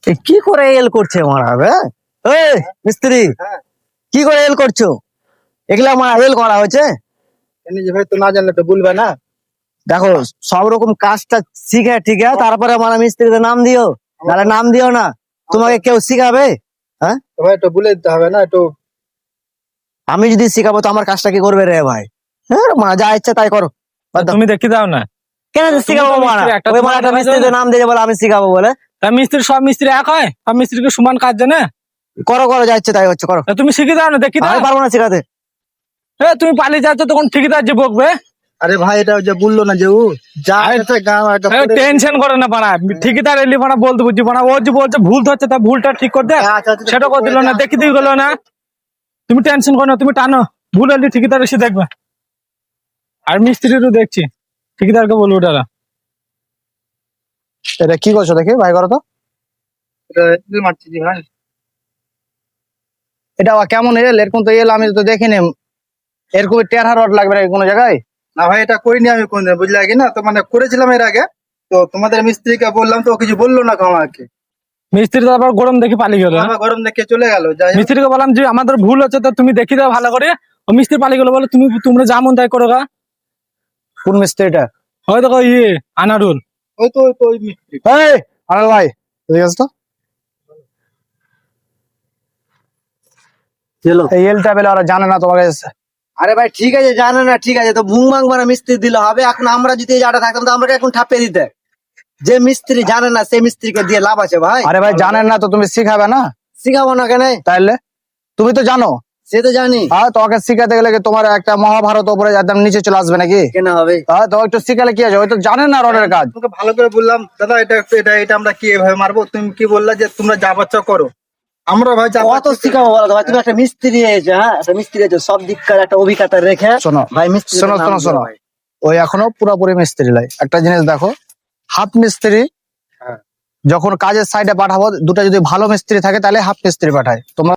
কি করে এল করছে মারা? এই মিস্ত্রি, কি করে এল করছো? এগুলা মারা এল করা হয়েছে? যে ভাই তো না জানলে তো বলবে না। দেখো সব রকম কাজটা শিখে ঠিক আছে, তারপরে মানে মিস্ত্রিতে নাম দিও, নাহলে নাম দিও না। তোমাকে কেউ শিখাবে? হ্যাঁ, তো ভাই একটু বলে দিতে হবে না একটু। আমি যদি শিখাবো তো আমার কাজটা কি করবে রে ভাই? হ্যাঁ মা, যা ইচ্ছা তাই করো। বাদ দাও। তুমি দেখি দাও না। কেন যে তুমি শিখাবো তো মারা? মিস্ত্রি, একটা ওই তোমার মারা একটা দেখা মিস্ত্রিতে যায় না। নাম দিয়ে বলে আমি শিখাবো বলে। তা মিস্ত্রি সব মিস্ত্রি এক হয়? সব মিস্ত্রিকে সমান কাজ জানে? করো করো, যা ইচ্ছে তাই হচ্ছে করো। তা তুমি শিখে দাও না, দেখি দাও। আমি পারবো না শিখাতে। তুমি পালিয়ে যাচ্ছ তখন ঠিকাদার যে বকবে। আরে ভাই এটা যে বললো না যে ও যা আছে গাঁ একটা করে- টেনশন করে না পাড়া, ঠিকাদার এলি পাড়া বলতে বুঝছি পাড়া, ও যে বলছে ভুল ধরছে তা ভুলটা ঠিক করতে, আচ্ছা, আচ্ছা, সেটা করে দিল না, দেখি দিয়ে গেলো না। তুমি টেনশন করো না, তুমি টানো, ভুল এলি ঠিকাদার এসে দেখবে। আর মিস্ত্রিরও দেখছি, ঠিকাদারকে বলবো ওটা। এটা কি করছো দেখি ভাই, করো তো। এটা মারছি জি ভাই। এটা আবার কেমন এল? এরকম তো এল আমি তো দেখিনি। এরকম টেরহা রড লাগবে না কোনো জায়গায়? না ভাই এটা করিনি আমি কোনদিন, বুঝলে কি না, তো মানে করেছিলাম এর আগে। তো তোমাদের মিস্ত্রিকে বললাম তো ও কিছু বললো না আমাকে। মিস্ত্রি তারপর গরম দেখি পালিয়ে গেল। আমার গরম দেখে চলে গেল। যাই হোক, মিস্ত্রিকে বললাম যে আমাদের ভুল হচ্ছে, তো তুমি দেখি দাও ভালো করে। ও মিস্ত্রি পালিয়ে গেলো, বলে তোমরা যেমন তাই করো গা। কোন মিস্ত্রিটা? হয়তো আনারুল। ওই তো ওই মিস্ত্রি। এই আরে ভাই ঠিক আছে তো। চলো। এই এলটা বেলা ওরা জানে না তোমাকে। আরে ভাই ঠিক আছে, জানে না ঠিক আছে, তো ভুং ভাং মারা মিস্ত্রি দিলে হবে? এখন আমরা যদি এই জায়গাটা থাকতাম তো আমাকে এখন ঠাপিয়ে দিতে। যে মিস্ত্রি জানে না সেই মিস্ত্রিকে দিয়ে লাভ আছে ভাই? আরে ভাই জানেন না তো তুমি শিখাবে না? শিখাবো না কেন? তাইলে তুমি তো জানো। সে তো জানি। হ্যাঁ, তোমাকে শিখাতে গেলে কি তোমার একটা মহাভারত উপরে একদম নিচে চলে আসবে নাকি? কেন হবে? হ্যাঁ, তো একটু শিখালে কি আছে? ওই তো জানেন না রডের কাজ। তোকে ভালো করে বললাম দাদা এটা আমরা কি এভাবে মারবো, তুমি কি বললা যে তোমরা যা বাচ্চা করো। আমরা ভাই যা কত শিখাবো বলো তো ভাই? তুমি একটা মিস্ত্রি এসে, হ্যাঁ একটা মিস্ত্রি এসে সব দিককার একটা অভিজ্ঞতা রেখে শোনো ভাই মিস্ত্রি শোনো শোনো শোনো, ওই এখনো পুরোপুরি মিস্ত্রি লাই। একটা জিনিস দেখো, হাফ মিস্ত্রি যখন কাজের সাইডে পাঠাবো, দুটো যদি ভালো মিস্ত্রি থাকে তাহলে হাফ মিস্ত্রি পাঠায়। তোমরা